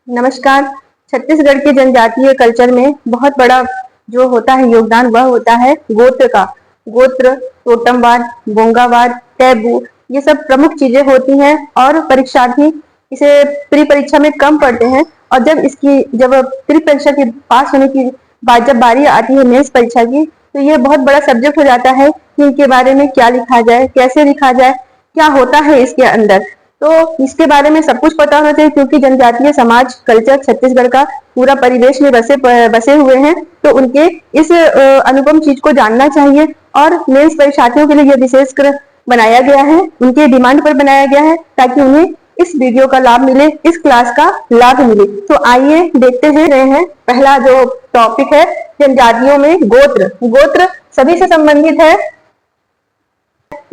नमस्कार। छत्तीसगढ़ के जनजातीय कल्चर में बहुत बड़ा जो होता है योगदान वह होता है गोत्र का। गोत्र, टोटमवार, बोंगावार, टैबू ये सब प्रमुख चीजें होती हैं और परीक्षार्थी इसे प्री परीक्षा में कम पढ़ते हैं। और जब प्री परीक्षा के पास होने की बाद जब बारी आती है मेंस परीक्षा की, तो ये बहुत बड़ा सब्जेक्ट हो जाता है कि इनके बारे में क्या लिखा जाए, कैसे लिखा जाए, क्या होता है इसके अंदर। तो इसके बारे में सब कुछ पता होना चाहिए, क्योंकि जनजातीय समाज कल्चर छत्तीसगढ़ का पूरा परिवेश में बसे हुए हैं। तो उनके इस अनुपम चीज को जानना चाहिए और मेंस परीक्षार्थियों के लिए यह विशेषकर बनाया गया है, उनके डिमांड पर बनाया गया है, ताकि उन्हें इस वीडियो का लाभ मिले, इस क्लास का लाभ मिले। तो आइए देखते हैं पहला जो टॉपिक है जनजातियों में गोत्र। गोत्र सभी से संबंधित है।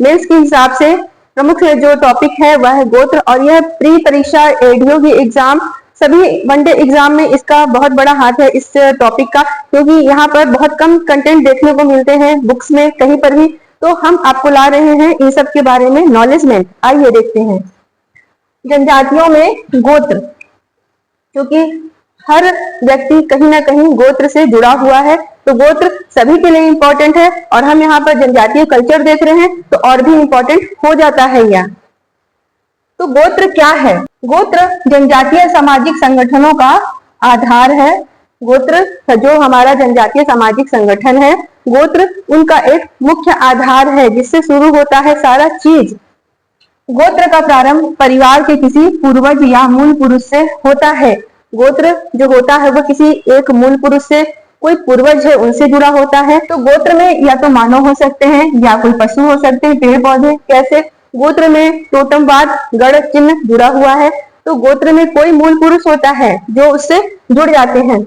मेंस के हिसाब से प्रमुख जो टॉपिक है वह है गोत्र, और यह प्री परीक्षा एडीओ की एग्जाम सभी वनडे एग्जाम में इसका बहुत बड़ा हाथ है इस टॉपिक का, क्योंकि यहाँ पर बहुत कम कंटेंट देखने को मिलते हैं बुक्स में कहीं पर भी। तो हम आपको ला रहे हैं इन सब के बारे में नॉलेजमेंट। आइए देखते हैं जनजातियों में गोत्र, क्योंकि हर व्यक्ति कहीं ना कहीं गोत्र से जुड़ा हुआ है। तो गोत्र सभी के लिए इंपॉर्टेंट है, और हम यहाँ पर जनजातीय कल्चर देख रहे हैं तो और भी इंपॉर्टेंट हो जाता है यह। तो गोत्र क्या है? गोत्र जनजातीय सामाजिक संगठनों का आधार है। गोत्र जो हमारा जनजातीय सामाजिक संगठन है, गोत्र उनका एक मुख्य आधार है जिससे शुरू होता है सारा चीज। गोत्र का प्रारंभ परिवार के किसी पूर्वज या मूल पुरुष से होता है। गोत्र जो होता है वो किसी एक मूल पुरुष से, कोई पूर्वज है उनसे जुड़ा होता है। तो गोत्र में या तो मानव हो सकते हैं या कोई पशु हो सकते हैं, पेड़ पौधे। कैसे? गोत्र में टोटमवाद गढ़ चिन्ह जुड़ा हुआ है, तो गोत्र में कोई मूल पुरुष होता है जो उससे जुड़ जाते हैं।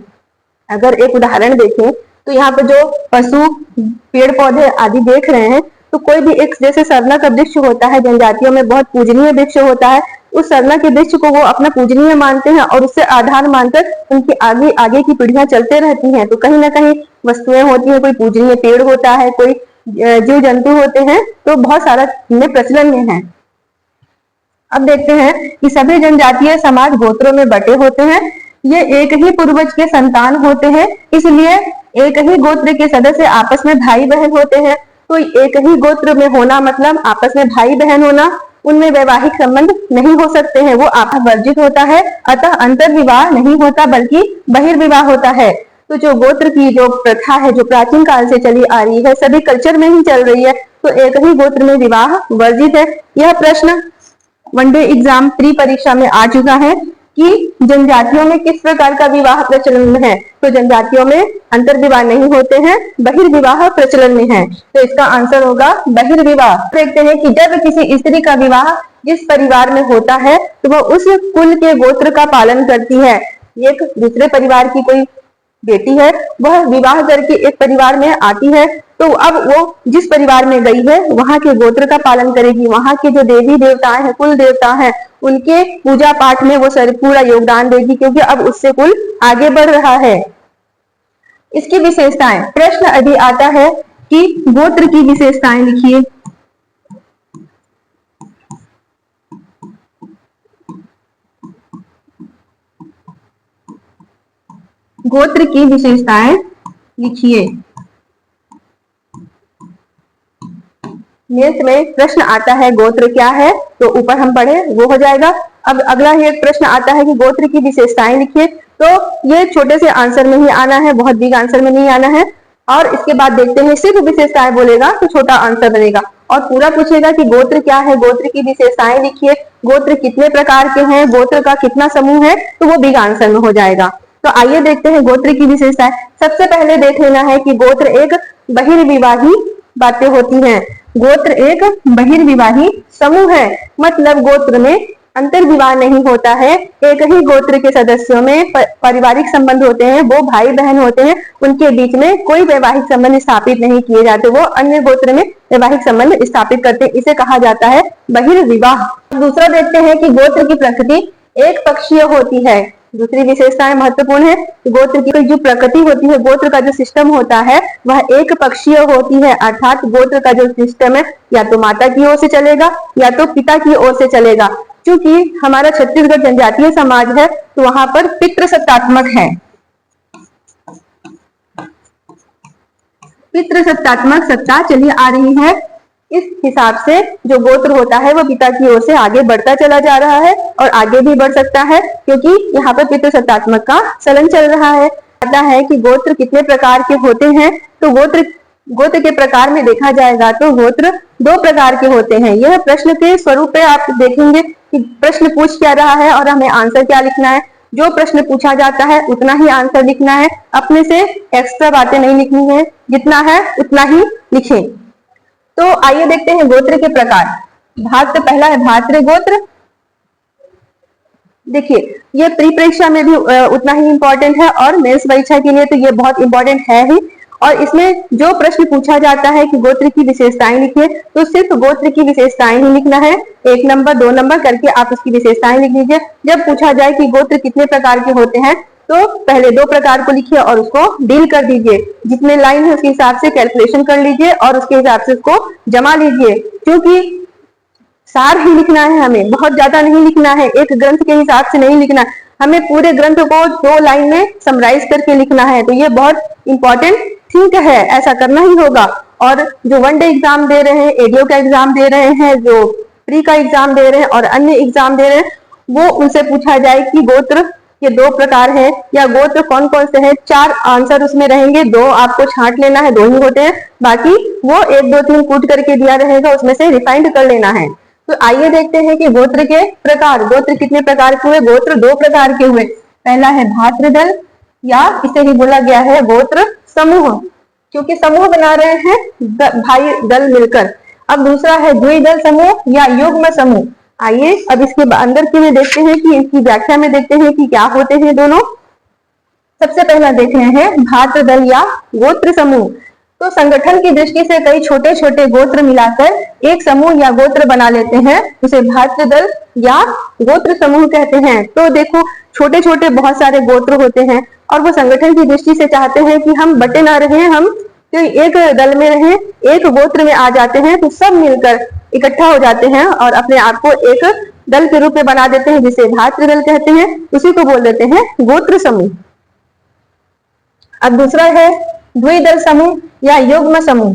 अगर एक उदाहरण देखें तो यहाँ पे जो पशु, पेड़ पौधे आदि देख रहे हैं, तो कोई भी एक जैसे सरना का वृक्ष होता है, जनजातियों में बहुत पूजनीय वृक्ष होता है। उस सरना के वृक्ष को वो अपना पूजनीय मानते हैं और उससे आधार मानकर उनकी आगे आगे की पीढ़ियां चलते रहती हैं। तो कहीं ना कहीं वस्तुएं होती हैं, कोई पूजनीय पेड़ होता है, कोई जीव जंतु होते हैं, तो बहुत सारा में प्रचलन में है। अब देखते हैं कि सभी जनजातीय समाज गोत्रों में बटे होते हैं। ये एक ही पूर्वज के संतान होते हैं, इसलिए एक ही गोत्र के सदस्य आपस में भाई बहन होते हैं। तो एक ही गोत्र में होना मतलब आपस में भाई बहन होना, उनमें वैवाहिक संबंध नहीं हो सकते हैं, वो आपस वर्जित होता है। अतः अंतर विवाह नहीं होता बल्कि बहिर्विवाह होता है। तो जो गोत्र की जो प्रथा है, जो प्राचीन काल से चली आ रही है, सभी कल्चर में ही चल रही है, तो एक ही गोत्र में विवाह वर्जित है। यह प्रश्न वनडे एग्जाम प्री परीक्षा में आ चुका है कि जनजातियों में किस प्रकार का विवाह प्रचलन में है। तो जनजातियों में अंतर विवाह नहीं होते हैं, बहिर्विवाह प्रचलन में है। तो इसका आंसर होगा बहिर्विवाह। देखते हैं कि जब किसी स्त्री का विवाह जिस परिवार में होता है तो वह उस कुल के गोत्र का पालन करती है। एक दूसरे परिवार की कोई बेटी है, वह विवाह करके एक परिवार में आती है, तो अब वो जिस परिवार में गई है वहां के गोत्र का पालन करेगी। वहां के जो देवी देवता है, कुल देवता है, उनके पूजा पाठ में वो पूरा योगदान देगी, क्योंकि अब उससे कुल आगे बढ़ रहा है। इसकी विशेषताएं, प्रश्न अभी आता है कि गोत्र की विशेषताएं लिखिए। गोत्र की विशेषताएं लिखिए। मेंस में प्रश्न आता है गोत्र क्या है, तो ऊपर हम पढ़े वो हो जाएगा। अब अगला ही एक प्रश्न आता है कि गोत्र की विशेषताएं लिखिए। तो ये छोटे से आंसर में ही आना है, बहुत बिग आंसर में नहीं आना है। और इसके बाद देखते हैं, सिर्फ विशेषताएं बोलेगा तो छोटा आंसर बनेगा, और पूरा पूछेगा कि गोत्र क्या है, गोत्र की विशेषताएं लिखिए, गोत्र कितने प्रकार के हैं, गोत्र का कितना समूह है, तो वो बिग आंसर में हो जाएगा। तो आइए देखते हैं गोत्र की विशेषताएं। सबसे पहले देख लेना है कि गोत्र एक बहिर्विवाही बातें होती हैं। गोत्र एक बहिर्विवाही समूह है, मतलब गोत्र में अंतर विवाह नहीं होता है। एक ही गोत्र के सदस्यों में पारिवारिक संबंध होते हैं, वो भाई बहन होते हैं, उनके बीच में कोई वैवाहिक संबंध स्थापित नहीं किए जाते, वो अन्य गोत्र में वैवाहिक संबंध स्थापित करते हैं। इसे कहा जाता है बहिर्विवाह। दूसरा देखते हैं कि गोत्र की प्रकृति एक पक्षीय होती है। दूसरी विशेषताएं महत्वपूर्ण है। गोत्र की जो प्रकृति होती है, गोत्र का जो सिस्टम होता है वह एक पक्षीय होती है, अर्थात गोत्र का जो सिस्टम है या तो माता की ओर से चलेगा या तो पिता की ओर से चलेगा। क्योंकि हमारा छत्तीसगढ़ जनजातीय समाज है तो वहां पर पितृसत्तात्मक है। पितृसत्तात्मक सत्ता चली आ रही है। इस हिसाब से जो गोत्र होता है वो पिता की ओर से आगे बढ़ता चला जा रहा है और आगे भी बढ़ सकता है, क्योंकि यहाँ पर पितृसत्तात्मक का चलन चल रहा है। आता है कि गोत्र कितने प्रकार के होते हैं, तो गोत्र के प्रकार में देखा जाएगा तो गोत्र 2 प्रकार के होते हैं। यह प्रश्न के स्वरूप पे आप देखेंगे कि प्रश्न पूछ क्या रहा है और हमें आंसर क्या लिखना है। जो प्रश्न पूछा जाता है उतना ही आंसर लिखना है, अपने से एक्स्ट्रा बातें नहीं लिखनी है, जितना है उतना ही लिखें। तो आइए देखते हैं गोत्र के प्रकार। पहला है भातृ गोत्र। देखिए ये प्री परीक्षा में भी उतना ही इंपॉर्टेंट है और मेंस परीक्षा के लिए तो ये बहुत इंपॉर्टेंट है ही। और इसमें जो प्रश्न पूछा जाता है कि गोत्र की विशेषताएं लिखिए, तो सिर्फ गोत्र की विशेषताएं ही लिखना है। 1 नंबर 2 नंबर करके आप उसकी विशेषताएं लिख लीजिए। जब पूछा जाए कि गोत्र कितने प्रकार के होते हैं तो पहले 2 प्रकार को लिखिए और उसको डील कर दीजिए। जितने लाइन है उसके हिसाब से कैलकुलेशन कर लीजिए और उसके हिसाब से उसको जमा लीजिए, क्योंकि सार ही लिखना है, हमें बहुत ज्यादा नहीं लिखना है, एक ग्रंथ के हिसाब से नहीं लिखना, हमें पूरे ग्रंथ को 2 लाइन में समराइज करके लिखना है। तो ये बहुत इंपॉर्टेंट थिंक है, ऐसा करना ही होगा। और जो 1 डे एग्जाम दे रहे हैं, एडीओ का एग्जाम दे रहे हैं, जो प्री का एग्जाम दे रहे हैं और अन्य एग्जाम दे रहे हैं, वो उनसे पूछा जाए कि गोत्र ये 2 प्रकार है या गोत्र कौन कौन से हैं, 4 आंसर उसमें रहेंगे, 2 आपको छांट लेना है, 2 ही होते हैं, बाकी वो 1 2 3 कूट करके दिया रहेगा, उसमें से रिफाइंड कर लेना है। तो आइए देखते हैं कि गोत्र के प्रकार। गोत्र कितने प्रकार के हुए? गोत्र 2 प्रकार के हुए। पहला है भातृदल या इसे ही बोला गया है गोत्र समूह, क्योंकि समूह बना रहे हैं भाई दल मिलकर। अब दूसरा है द्विदल समूह या युग्म समूह। आइए अब इसके अंदर की में देखते हैं कि इसकी व्याख्या में देखते हैं कि क्या होते हैं दोनों। सबसे पहला देख रहे हैं भातृदल या गोत्र समूह। तो संगठन की दृष्टि से कई छोटे छोटे गोत्र मिलाकर एक समूह या गोत्र बना लेते हैं, उसे भातृदल या गोत्र समूह कहते हैं। तो देखो छोटे छोटे बहुत सारे गोत्र होते हैं और वो संगठन की दृष्टि से चाहते हैं कि हम बटे ना रहे, हम तो एक दल में रहें, एक गोत्र में आ जाते हैं, तो सब मिलकर इकट्ठा हो जाते हैं और अपने आप को एक दल के रूप में बना देते हैं, जिसे भातृदल कहते हैं। उसी को बोल देते हैं गोत्र समूह। अब दूसरा है द्विदल समूह या युग्म समूह।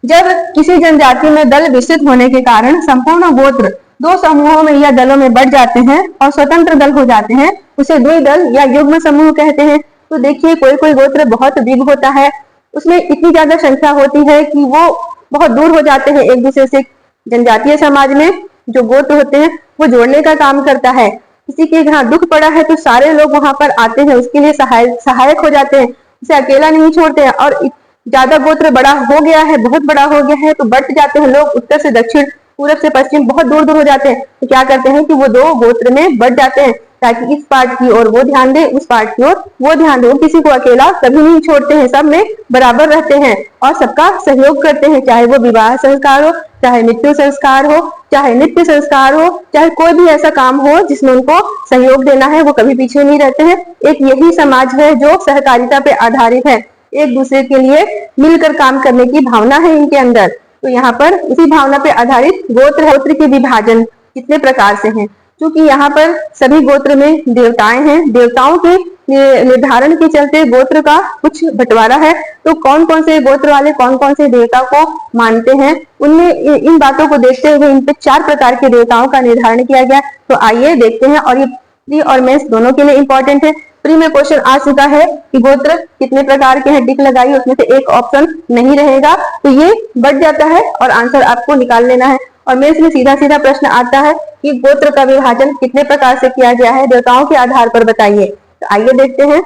जब किसी जनजाति में दल विस्तृत होने के कारण संपूर्ण गोत्र 2 समूहों में या दलों में बढ़ जाते हैं और स्वतंत्र दल हो जाते हैं, उसे द्विदल या युग्म समूह कहते हैं। तो देखिए कोई कोई गोत्र बहुत बिग होता है, उसमें इतनी ज्यादा संख्या होती है कि वो बहुत दूर हो जाते हैं एक दूसरे से। जनजातीय समाज में जो गोत्र होते हैं वो जोड़ने का काम करता है। किसी के यहाँ दुख पड़ा है तो सारे लोग वहां पर आते हैं, उसके लिए सहायक हो जाते हैं, उसे अकेला नहीं छोड़ते हैं। और ज्यादा गोत्र बड़ा हो गया है, बहुत बड़ा हो गया है, तो बढ़ते जाते हैं लोग, उत्तर से दक्षिण, पूरब से पश्चिम, बहुत दूर दूर हो जाते हैं। तो क्या करते हैं कि वो 2 गोत्र में बढ़ जाते हैं, ताकि इस पार्ट की ओर वो ध्यान दे, उस पार्ट की ओर वो ध्यान दे। किसी को अकेला कभी नहीं छोड़ते हैं, सब में बराबर रहते हैं और सबका सहयोग करते हैं, चाहे वो विवाह संस्कार हो, चाहे मृत्यु संस्कार हो, चाहे नित्य संस्कार हो, चाहे कोई भी ऐसा काम हो जिसमें उनको सहयोग देना है, वो कभी पीछे नहीं रहते हैं। एक यही समाज है जो सहकारिता पे आधारित है, एक दूसरे के लिए मिलकर काम करने की भावना है इनके अंदर। तो यहाँ पर इसी भावना पे आधारित गोत्र के विभाजन कितने प्रकार से हैं, क्योंकि यहाँ पर सभी गोत्र में देवताएं हैं, देवताओं के निर्धारण के चलते गोत्र का कुछ बंटवारा है। तो कौन कौन से गोत्र वाले कौन कौन से देवता को मानते हैं, उनमें इन बातों को देखते हुए इन पे 4 प्रकार के देवताओं का निर्धारण किया गया। तो आइए देखते हैं, और ये प्री और मेंस दोनों के लिए इंपॉर्टेंट है। प्री में क्वेश्चन आ चुका है कि गोत्र कितने प्रकार के हैं, टिक लगाइए, उसमें से एक ऑप्शन नहीं रहेगा, तो ये बढ़ जाता है और आंसर आपको निकाल लेना है। और मेंस में सीधा सीधा प्रश्न आता है कि गोत्र का विभाजन कितने प्रकार से किया गया है, देवताओं के आधार पर बताइए। तो आइए देखते हैं।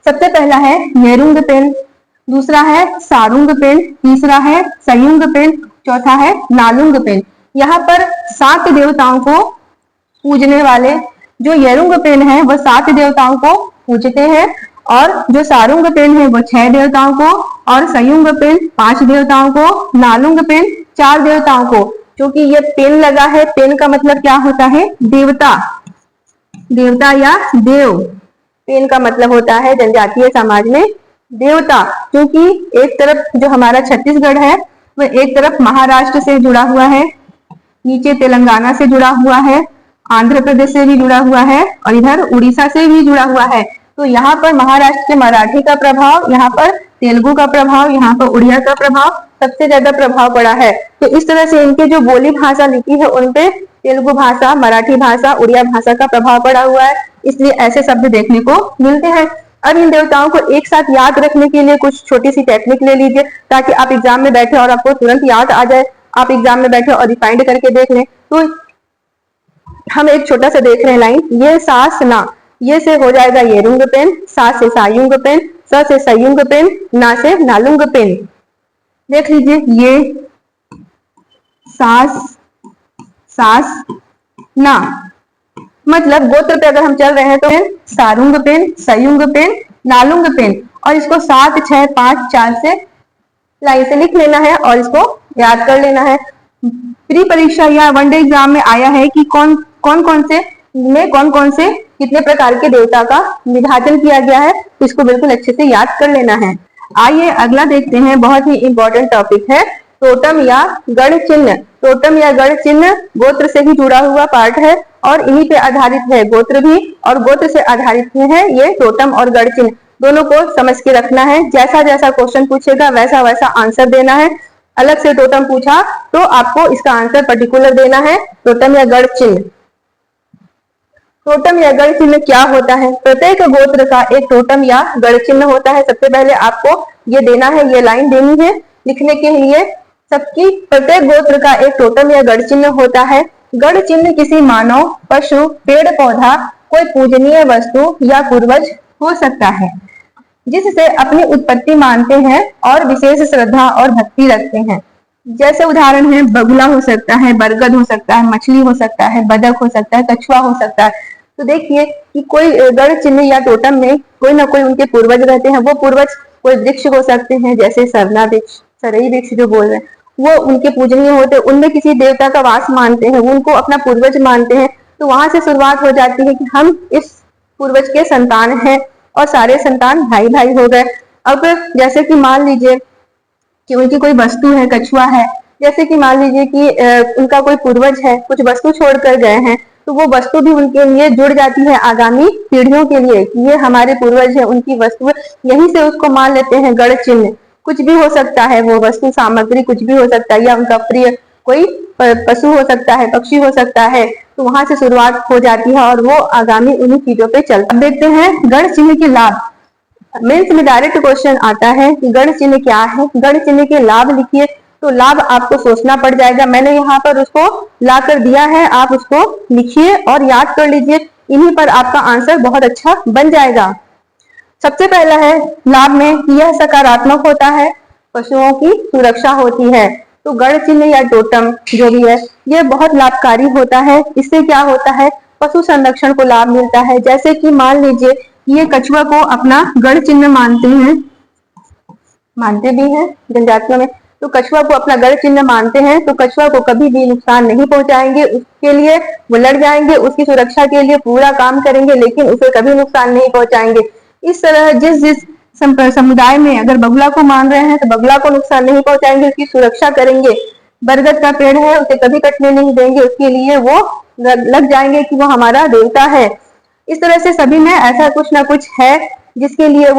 सबसे पहला है नेरुंग पेन, दूसरा है सारुंग पेन, तीसरा है संयुंग पेन, चौथा है नालुंग पेन। यहाँ पर 7 देवताओं को पूजने वाले जो येरुंग पेन है वह 7 देवताओं को पूजते हैं, और जो सारुंग पेन है वो 6 देवताओं को, और संयुंग पेन 5 देवताओं को, नालुंग पेन 4 देवताओं को। क्योंकि ये पेन लगा है, पेन का मतलब क्या होता है? देवता, देवता या देव। पेन का मतलब होता है जनजातीय समाज में देवता, क्योंकि एक तरफ जो हमारा छत्तीसगढ़ है वह एक तरफ महाराष्ट्र से जुड़ा हुआ है नीचे तेलंगाना से जुड़ा हुआ है, आंध्र प्रदेश से भी जुड़ा हुआ है और इधर उड़ीसा से भी जुड़ा हुआ है। तो यहाँ पर महाराष्ट्र के मराठी का प्रभाव, यहाँ पर तेलुगु का प्रभाव, यहाँ पर उड़िया का प्रभाव सबसे ज्यादा प्रभाव पड़ा है। तो इस तरह से इनके जो बोली भाषा लिखी है उनपे तेलुगु भाषा, मराठी भाषा, उड़िया भाषा का प्रभाव पड़ा हुआ है, इसलिए ऐसे शब्द देखने को मिलते हैं। अब इन देवताओं को एक साथ याद रखने के लिए कुछ छोटी सी टेक्निक ले लीजिए, ताकि आप एग्जाम में बैठे और आपको तुरंत याद आ जाए। आप एग्जाम में बैठे और रिफाइंड करके देख लें। तो हम एक छोटा सा देख रहे हैं लाइन, ये सास ना, ये से हो जाएगा ये रुंग पेन, सा से सायुंग पेन, स से सयुंग पेन, ना से नालुंग पेन। देख लीजिए, ये सास, सास ना, मतलब गोत्र पे अगर हम चल रहे हैं तो सारुंग पेन, सयुंग पेन, नालुंग पेन, और इसको 7, 6, 5, 4 से लाइन से लिख लेना है और इसको याद कर लेना है। प्री परीक्षा या वनडे एग्जाम में आया है कि कौन कौन से कितने प्रकार के देवता का विभाजन किया गया है, तो इसको बिल्कुल अच्छे से याद कर लेना है। आइए अगला देखते हैं, बहुत ही इंपॉर्टेंट टॉपिक है टोटम या गढ़ चिन्ह। टोटम या गढ़ चिन्ह गोत्र से ही जुड़ा हुआ पार्ट है और इन्हीं पे आधारित है गोत्र भी, और गोत्र से आधारित है ये टोटम और गढ़ चिन्ह। दोनों को समझ के रखना है, जैसा जैसा क्वेश्चन पूछेगा वैसा वैसा आंसर देना है। अलग से टोटम पूछा तो आपको इसका आंसर पर्टिकुलर देना है, टोटम या गढ़ चिन्ह। टोटम या गढ़ चिन्ह क्या होता है? प्रत्येक गोत्र का एक टोटम या गढ़ चिन्ह होता है। सबसे पहले आपको ये देना है, ये लाइन देनी है लिखने के लिए। सबकी प्रत्येक गोत्र का एक टोटम या गढ़ चिन्ह होता है। गढ़ चिन्ह किसी मानव, पशु, पेड़ पौधा, कोई पूजनीय वस्तु या पूर्वज हो सकता है जिससे अपनी उत्पत्ति मानते हैं और विशेष श्रद्धा और भक्ति रखते हैं। जैसे उदाहरण है, बगुला हो सकता है, बरगद हो सकता है, मछली हो सकता है, बदक हो सकता है, कछुआ हो सकता है। तो देखिए कि कोई गढ़ चिन्ह या टोटम में कोई ना कोई उनके पूर्वज रहते हैं। वो पूर्वज कोई वृक्ष हो सकते हैं, जैसे सरना वृक्ष, सरई वृक्ष जो बोल रहे हैं, वो उनके पूजनीय होते हैं। उनमें किसी देवता का वास मानते हैं, वो उनको अपना पूर्वज मानते हैं। तो वहां से शुरुआत हो जाती है कि हम इस पूर्वज के संतान हैं और सारे संतान भाई भाई हो गए। अब जैसे कि मान लीजिए कि उनकी कोई वस्तु है, कछुआ है, जैसे कि मान लीजिए कि उनका कोई पूर्वज है, कुछ वस्तु छोड़कर गए हैं, तो वो वस्तु भी उनके लिए जुड़ जाती है आगामी पीढ़ियों के लिए कि ये हमारे पूर्वज है, उनकी वस्तु, यहीं से उसको मान लेते हैं गढ़ चिन्ह। कुछ भी हो सकता है, वो वस्तु सामग्री कुछ भी हो सकता है, या उनका प्रिय कोई पशु हो सकता है, पक्षी हो सकता है। तो वहां से शुरुआत हो जाती है और वो आगामी उन्हीं चीजों पे चलता। अब देखते हैं गढ़ चिन्ह के लाभ। मेंस में डायरेक्ट क्वेश्चन आता है कि गढ़ चिन्ह क्या है, गढ़ चिन्ह के लाभ लिखिए। तो लाभ आपको सोचना पड़ जाएगा, मैंने यहाँ पर उसको ला कर दिया है, आप उसको लिखिए और याद कर लीजिए। इन्हीं पर आपका आंसर बहुत अच्छा बन जाएगा। सबसे पहला है लाभ में कि यह सकारात्मक होता है, पशुओं की सुरक्षा होती है। तो गढ़ चिन्ह या टोटम जो भी है ये बहुत लाभकारी होता है। इससे क्या होता है, पशु संरक्षण को लाभ मिलता है। जैसे कि मान लीजिए ये कछुआ को अपना गढ़ चिन्ह मानते हैं, मानते भी हैं जनजातियों में। तो कछुआ को अपना गढ़ चिन्ह मानते हैं, तो कछुआ को कभी भी नुकसान नहीं पहुंचाएंगे, उसके लिए वो लड़ जाएंगे, उसकी सुरक्षा के लिए पूरा काम करेंगे, लेकिन उसे कभी नुकसान नहीं पहुंचाएंगे। इस तरह जिस जिस समुदाय में अगर बगुला को मान रहे हैं तो बगुला को नुकसान नहीं पहुंचाएंगे, उसकी सुरक्षा करेंगे। बरगद का पेड़ है, उसे कभी कटने नहीं देंगे, उसके लिए वो लग जाएंगे कि वो हमारा देवता है। इस तरह से सभी में ऐसा कुछ ना कुछ है जिसके लिए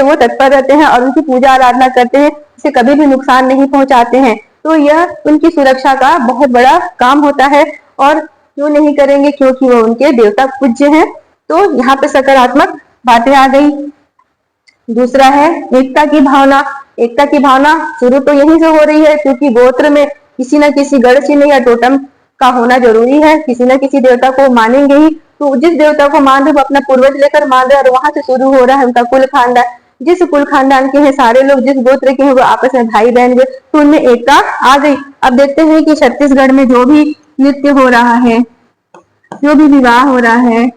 वो तत्पर रहते हैं और उनकी पूजा आराधना करते हैं, उसे कभी भी नुकसान नहीं पहुंचाते हैं। तो यह उनकी सुरक्षा का बहुत बड़ा काम होता है। और क्यों नहीं करेंगे, क्योंकि वो उनके देवता पूज्य हैं। तो यहाँ पे सकारात्मक बातें आ गई। दूसरा है एकता की भावना। एकता की भावना शुरू तो यहीं से हो रही है, क्योंकि गोत्र में किसी न किसी गढ़ चिन्ह या टोटम का होना जरूरी है। किसी न किसी देवता को मानेंगे ही, तो जिस देवता को मान रहे वो अपना पूर्वज लेकर मान रहे, और वहां से शुरू हो रहा है उनका कुल खानदान। जिस कुल खानदान के हैं सारे लोग, जिस गोत्र के हैं वो आपस में भाई बहन हुए, तो उनमें एकता आ गई। अब देखते हैं कि छत्तीसगढ़ में जो भी नृत्य हो रहा है, जो भी विवाह हो रहा है।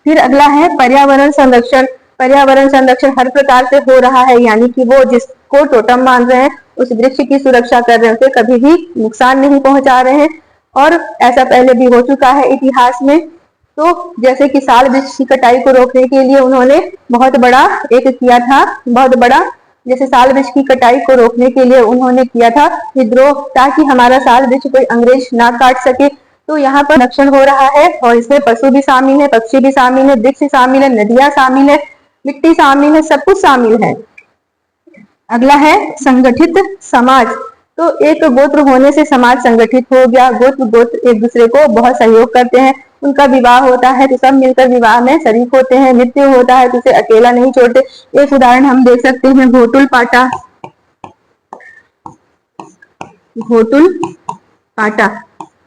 फिर अगला है पर्यावरण संरक्षण। पर्यावरण संरक्षण हर प्रकार से हो रहा है, यानी कि वो जिसको टोटम मान रहे हैं उस वृक्ष की सुरक्षा कर रहे हैं, उसे कभी भी नुकसान नहीं पहुंचा रहे हैं। और ऐसा पहले भी हो चुका है इतिहास में। तो जैसे कि साल वृक्ष की कटाई को रोकने के लिए उन्होंने बहुत बड़ा एक किया था, बहुत बड़ा जैसे साल वृक्ष की कटाई को रोकने के लिए उन्होंने किया था विद्रोह, ताकि हमारा साल वृक्ष कोई अंग्रेज ना काट सके। तो यहाँ पर संरक्षण हो रहा है और इसमें पशु भी शामिल है, पक्षी भी शामिल है, वृक्ष शामिल है, नदियां शामिल है, मिट्टी शामिल है, सब कुछ शामिल है। अगला है संगठित समाज। तो एक गोत्र होने से समाज संगठित हो गया। गोत्र गोत्र एक दूसरे को बहुत सहयोग करते हैं। उनका विवाह होता है तो सब मिलकर विवाह में शरीक होते हैं। मृत्यु होता है तो उसे अकेला नहीं छोड़ते। एक उदाहरण हम देख सकते हैं घोटुल पाटा। घोटुल पाटा,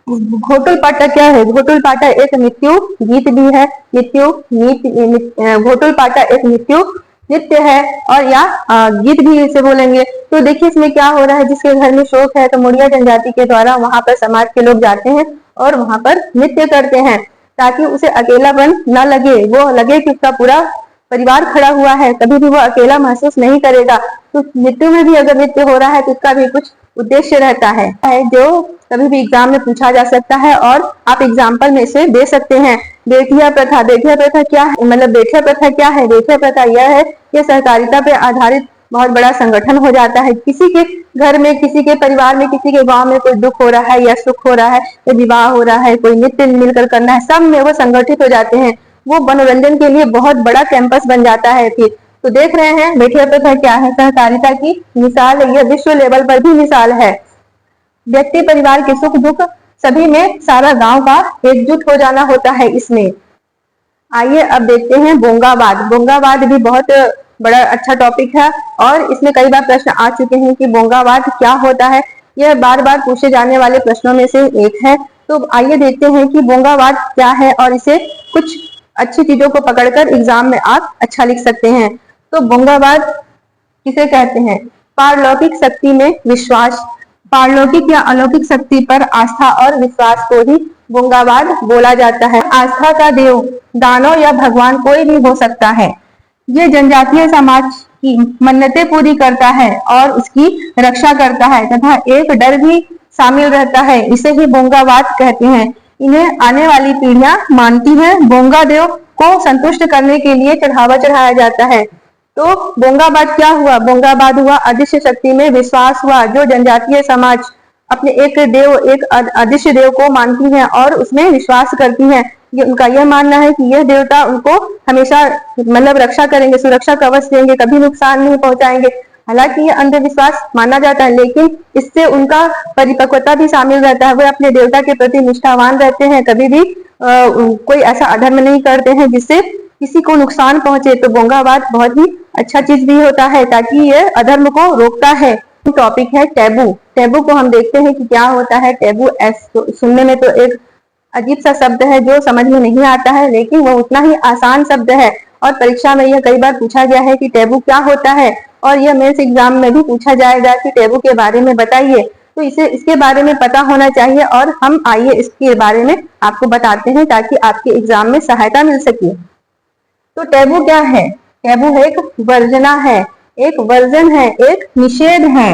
घोटुल पाटा क्या है? घोटुल पाटा एक मृत्यु गीत भी है। मृत्यु गीत, घोटुल पाटा एक मृत्यु नृत्य है और या गीत भी इसे बोलेंगे। तो देखिए इसमें क्या हो रहा है, जिसके घर में शोक है तो मुड़िया जनजाति के द्वारा वहां पर समाज के लोग जाते हैं और वहां पर नृत्य करते हैं, ताकि उसे अकेलापन न लगे, वो लगे कि उसका पूरा परिवार खड़ा हुआ है, कभी भी वो अकेला महसूस नहीं करेगा। तो मृत्यु में भी अगर नृत्य हो रहा है तो उसका भी कुछ उद्देश्य रहता है जो कभी भी एग्जाम में पूछा जा सकता है और आप एग्जाम्पल में से दे सकते हैं। बेटिया प्रथा, बेटिया प्रथा क्या है? मतलब बेटिया प्रथा क्या है? बेटिया प्रथा यह है कि सहकारिता पे आधारित बहुत बड़ा संगठन हो जाता है। किसी के घर में, किसी के परिवार में, किसी के गांव में कोई दुख हो रहा है या सुख हो रहा है या विवाह हो रहा है, कोई नृत्य मिलकर करना है, सब में वो संगठित हो जाते हैं। वो मनोरंजन के लिए बहुत बड़ा कैंपस बन जाता है। फिर तो देख रहे हैं बेटिया प्रथा क्या है? सहकारिता की मिसाल है, यह विश्व लेवल पर भी मिसाल है। व्यक्ति परिवार के सुख दुख सभी में सारा गांव का एकजुट हो जाना होता है इसमें। आइए अब देखते हैं बोंगावाद। बोंगावाद भी बहुत बड़ा अच्छा टॉपिक है और इसमें कई बार प्रश्न आ चुके हैं कि बोंगावाद क्या होता है। यह बार बार पूछे जाने वाले प्रश्नों में से एक है। तो आइए देखते हैं कि बोंगावाद क्या है और इसे कुछ अच्छी चीजों को पकड़कर एग्जाम में आप अच्छा लिख सकते हैं। तो बोंगावाद किसे कहते हैं? पारलौकिक शक्ति में विश्वास। पारलौकिक या अलौकिक शक्ति पर आस्था और विश्वास को ही बोंगावाद बोला जाता है। आस्था का देव दानव या भगवान कोई भी हो सकता है। ये जनजातीय समाज की मन्नतें पूरी करता है और उसकी रक्षा करता है तथा एक डर भी शामिल रहता है। इसे ही बोंगावाद कहते हैं। इन्हें आने वाली पीढ़ियां मानती हैं। बोंगा देव को संतुष्ट करने के लिए चढ़ावा चढ़ाया जाता है। तो बोंगाबाद क्या हुआ? बोंगाबाद हुआ अदृश्य शक्ति में विश्वास हुआ। जो जनजातीय समाज अपने एक देव, एक अदृश्य देव को मानती हैं और उसमें विश्वास करती हैं। ये उनका यह मानना है कि यह देवता उनको हमेशा मतलब रक्षा करेंगे, सुरक्षा कवच देंगे, कभी नुकसान नहीं पहुंचाएंगे। हालांकि ये अंधविश्वास माना जाता है, लेकिन इससे उनका परिपक्वता भी शामिल रहता है। वे अपने देवता के प्रति निष्ठावान रहते हैं, कभी भी कोई ऐसा अधर्म नहीं करते हैं जिससे किसी को नुकसान पहुंचे। तो बोंगावाद बहुत ही अच्छा चीज भी होता है, ताकि ये अधर्म को रोकता है। टॉपिक है टैबू। टैबू को हम देखते हैं कि क्या होता है। टैबू सुनने में तो एक अजीब सा शब्द है जो समझ में नहीं आता है, लेकिन वो उतना ही आसान शब्द है और परीक्षा में यह कई बार पूछा गया है कि टैबू क्या होता है। और यह मेंस एग्जाम में भी पूछा जाएगा कि टैबू के बारे में बताइए। तो इसे इसके बारे में पता होना चाहिए और हम आइए इसके बारे में आपको बताते हैं ताकि आपके एग्जाम में सहायता मिल सके। तो टैबू क्या है? टैबू एक वर्जना है, एक वर्जन है, एक निषेध है।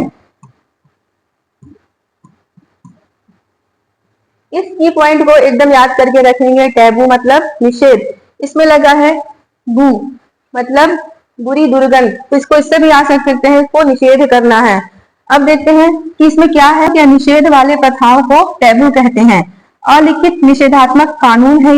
इस की पॉइंट को एकदम याद करके रखेंगे। टैबू मतलब निषेध। इसमें लगा है बू मतलब बुरी दुर्गंध, तो इसको इससे भी याद रख सकते हैं, इसको निषेध करना है। अब देखते हैं कि इसमें क्या है। क्या निषेध वाले प्रथाओं को टैबू कहते हैं। अलिखित निषेधात्मक कानून है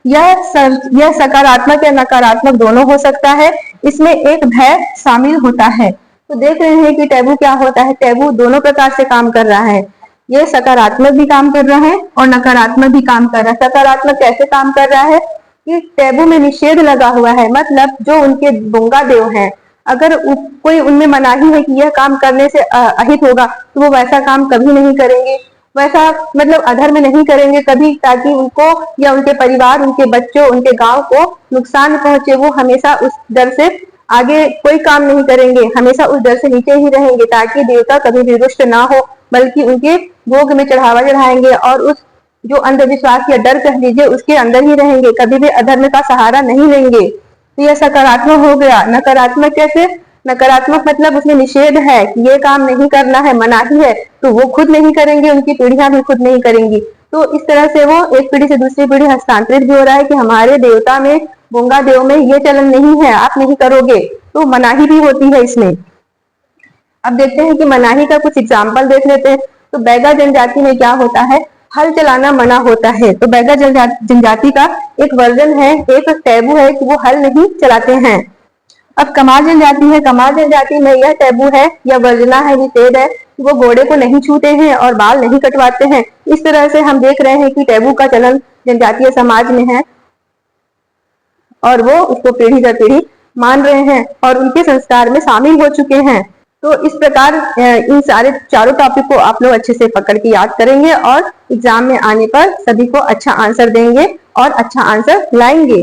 यह सकारात्मक या नकारात्मक दोनों हो सकता है। इसमें एक भय शामिल होता है। तो देख रहे हैं कि टैबू क्या होता है। टैबू दोनों प्रकार से काम कर रहा है। ये सकारात्मक भी काम कर रहा है और नकारात्मक भी काम कर रहा है। सकारात्मक कैसे काम कर रहा है कि टैबू में निषेध लगा हुआ है, मतलब जो उनके बोंगा देव हैं, अगर कोई उनमें मनाही है कि यह काम करने से अहित होगा तो वो वैसा काम कभी नहीं करेंगे, वैसा मतलब अधर्म नहीं करेंगे कभी, ताकि उनको या उनके परिवार, उनके बच्चों, उनके गांव को नुकसान पहुंचे। वो हमेशा उस डर से आगे कोई काम नहीं करेंगे, हमेशा उस डर से नीचे ही रहेंगे, ताकि देवता कभी भी रुष्ट ना हो, बल्कि उनके भोग में चढ़ावा चढ़ाएंगे और उस जो अंधविश्वास या डर कह लीजिए उसके अंदर ही रहेंगे, कभी भी अधर्म का सहारा नहीं लेंगे। तो यह सकारात्मक हो गया। नकारात्मक कैसे? नकारात्मक मतलब उसमें निषेध है कि ये काम नहीं करना है, मनाही है, तो वो खुद नहीं करेंगे, उनकी पीढ़ियां भी खुद नहीं करेंगी। तो इस तरह से वो एक पीढ़ी से दूसरी पीढ़ी हस्तांतरित भी हो रहा है कि हमारे देवता में, बोंगा देव में ये चलन नहीं है, आप नहीं करोगे, तो मनाही भी होती है इसमें। अब देखते हैं कि मनाही का कुछ एग्जाम्पल देख लेते हैं। तो बैगा जनजाति में क्या होता है, हल चलाना मना होता है। तो बैगा जनजाति का एक वर्जन है, एक टैबू है कि वो हल नहीं चलाते हैं। अब कमार जनजाति है, कमार जनजाति में यह टैबू है या वर्जना है, निषेध है कि वो घोड़े को नहीं छूते हैं और बाल नहीं कटवाते हैं। इस तरह से हम देख रहे हैं कि टैबू का चलन जनजातीय समाज में है और वो उसको पीढ़ी दर पीढ़ी मान रहे हैं और उनके संस्कार में शामिल हो चुके हैं। तो इस प्रकार इन सारे चारों टॉपिक को आप लोग अच्छे से पकड़ के याद करेंगे और एग्जाम में आने पर सभी को अच्छा आंसर देंगे और अच्छा आंसर लाएंगे।